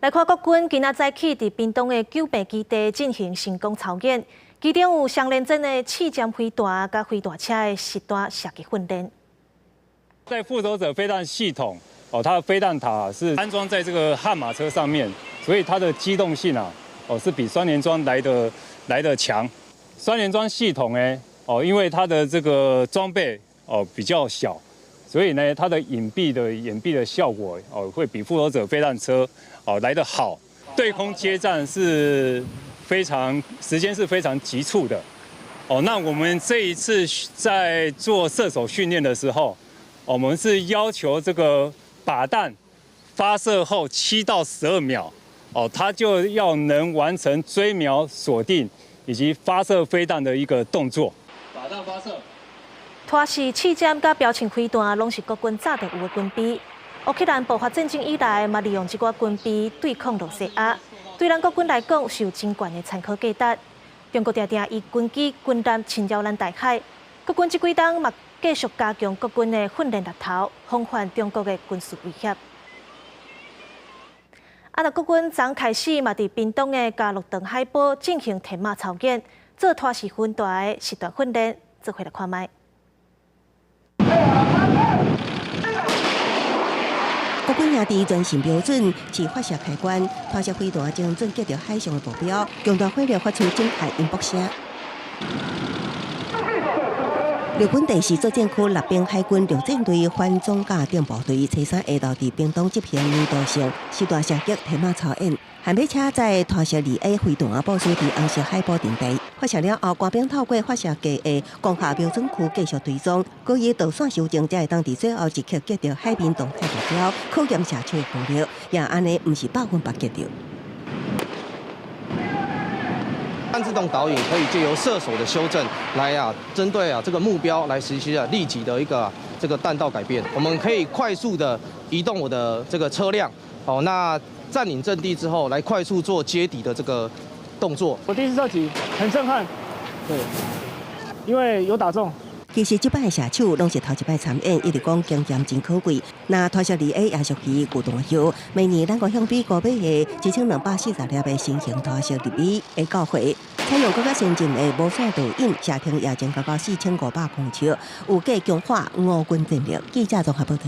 来看国军今仔早起伫屏东的九病基地进行成功操演，机顶有双联阵的刺针飞弹甲飞弹车的实弹射击训练。在复仇者飞弹系统它的飞弹塔是安装在这个悍马车上面，所以它的机动性是比双联装来的强。双联装系统呢因为它的这个装备比较小。 所以呢，它的掩蔽的效果会比复仇者飞弹车来得好。对空接战是时间是非常急促的那我们这一次在做射手训练的时候，我们是要求这个靶弹发射后7到12秒它就要能完成追瞄、锁定以及发射飞弹的一个动作。靶弹发射。 拖是刺针甲标枪飞弹，拢是国军早就有的军备。乌克兰爆发战争以来，嘛利用这寡军备对抗罗西亚，对咱国军来讲是有真悬的参考价值。中国常常以军机、军舰侵扰咱大海，国军这几天嘛继续加强国军的训练力头，防范中国的军事威胁。那国军昨开始嘛伫屏东的嘉鹿塘海堡进行天马操演，做拖式分段的实弹训练，做回来看卖。 国军兄弟专线标准是发射开关，发射飞弹精准击到海上的目标，强大火力发出惊骇音波声。陆军第4作战区立兵海军陆战队反装甲电部队初3下昼伫屏东这片年度性实弹射击天马操演。 悍马车在拖射2A 飞弹部署伫红色海堡阵地，发射了后，官兵透过发射架的攻下标准区继续追踪，故意导线修正，才会当伫最后一刻击到海面动态目标，考验射手的功力，也安尼毋是100%击到。半自动导引可以借由射手的修正来针对这个目标来实施立即的一个这个弹道改变。我们可以快速的移动我的这个车辆，那。 占领阵地之后，来快速做接底的这个动作。我第一次射击很震撼，对，因为有打中。其实这摆的射手拢是头一摆参演，一直讲经验真可贵。那拖射2A 也属于古动后，明年咱国向比高买下1240粒的新型拖射2B的教会，采用更加先进的无线导引，射程也增高到4500公尺，有计强化5军战力。记者综合报道。